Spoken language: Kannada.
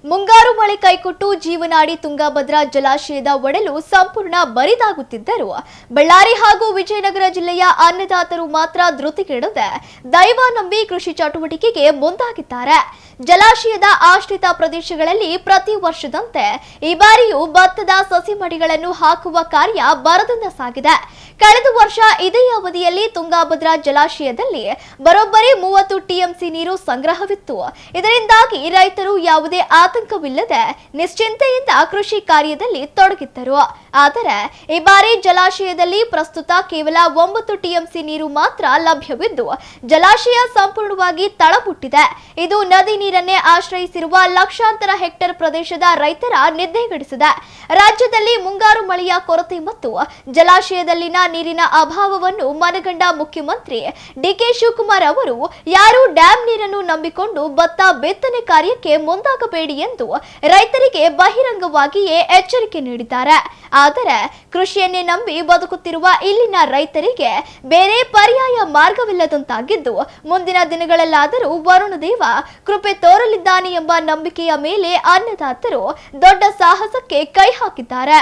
ಮುಂಗಾರು ಮಳೆ ಕೈಕೊಟ್ಟು ಜೀವನಾಡಿ ತುಂಗಭದ್ರಾ ಜಲಾಶಯದ ಒಡಲು ಸಂಪೂರ್ಣ ಬರಿದಾಗುತ್ತಿದ್ದರೂ ಬಳ್ಳಾರಿ ಹಾಗೂ ವಿಜಯನಗರ ಜಿಲ್ಲೆಯ ಅನ್ನದಾತರು ಮಾತ್ರ ಧೃತಿಗೆಡದೆ ದೈವ ನಂಬಿ ಕೃಷಿ ಚಟುವಟಿಕೆಗೆ ಮುಂದಾಗಿದ್ದಾರೆ. ಜಲಾಶಯದ ಆಶ್ರಿತ ಪ್ರದೇಶಗಳಲ್ಲಿ ಪ್ರತಿ ವರ್ಷದಂತೆ ಈ ಬಾರಿಯೂ ಭತ್ತದ ಸಸಿ ಮಡಿಗಳನ್ನು ಹಾಕುವ ಕಾರ್ಯ ಭರದಿಂದ ಸಾಗಿದೆ. ಕಳೆದ ವರ್ಷ ಇದೇ ಅವಧಿಯಲ್ಲಿ ತುಂಗಭದ್ರಾ ಜಲಾಶಯದಲ್ಲಿ ಬರೋಬ್ಬರಿ 30 ಟಿಎಂಸಿ ನೀರು ಸಂಗ್ರಹವಿತ್ತು. ಇದರಿಂದಾಗಿ ರೈತರು ಯಾವುದೇ ಆತಂಕವಿಲ್ಲದೆ ನಿಶ್ಚಿಂತೆಯಿಂದ ಕೃಷಿ ಕಾರ್ಯದಲ್ಲಿ ತೊಡಗಿದ್ದರು. ಆದರೆ ಈ ಬಾರಿ ಜಲಾಶಯದಲ್ಲಿ ಪ್ರಸ್ತುತ ಕೇವಲ 9 ಟಿಎಂಸಿ ನೀರು ಮಾತ್ರ ಲಭ್ಯವಿದ್ದು ಜಲಾಶಯ ಸಂಪೂರ್ಣವಾಗಿ ತಳಮುಟ್ಟಿದೆ. ಇದು ನದಿ ನೀರನ್ನೇ ಆಶ್ರಯಿಸಿರುವ ಲಕ್ಷಾಂತರ ಹೆಕ್ಟೇರ್ ಪ್ರದೇಶದ ರೈತರ ನಿದ್ದೆಗೆಡಿಸಿದೆ. ರಾಜ್ಯದಲ್ಲಿ ಮುಂಗಾರು ಮಳೆಯ ಕೊರತೆ ಮತ್ತು ಜಲಾಶಯದಲ್ಲಿನ ನೀರಿನ ಅಭಾವವನ್ನು ಮನಗಂಡ ಮುಖ್ಯಮಂತ್ರಿ ಡಿಕೆ ಶಿವಕುಮಾರ್ ಅವರು ಯಾರು ಡ್ಯಾಂ ನೀರನ್ನು ನಂಬಿಕೊಂಡು ಭತ್ತ ಬಿತ್ತನೆ ಕಾರ್ಯಕ್ಕೆ ಮುಂದಾಗಬೇಡಿ ಎಂದು ರೈತರಿಗೆ ಬಹಿರಂಗವಾಗಿಯೇ ಎಚ್ಚರಿಕೆ ನೀಡಿದ್ದಾರೆ. ಆದರೆ ಕೃಷಿಯನ್ನೇ ನಂಬಿ ಬದುಕುತ್ತಿರುವ ಇಲ್ಲಿನ ರೈತರಿಗೆ ಬೇರೆ ಪರ್ಯಾಯ ಮಾರ್ಗವಿಲ್ಲದಂತಾಗಿದ್ದು ಮುಂದಿನ ದಿನಗಳಲ್ಲಾದರೂ ವರುಣದೇವ ಕೃಪೆ ತೋರಲಿದ್ದಾನೆ ಎಂಬ ನಂಬಿಕೆಯ ಮೇಲೆ ಅನ್ನದಾತರು ದೊಡ್ಡ ಸಾಹಸಕ್ಕೆ ಕೈ ಹಾಕಿದ್ದಾರೆ.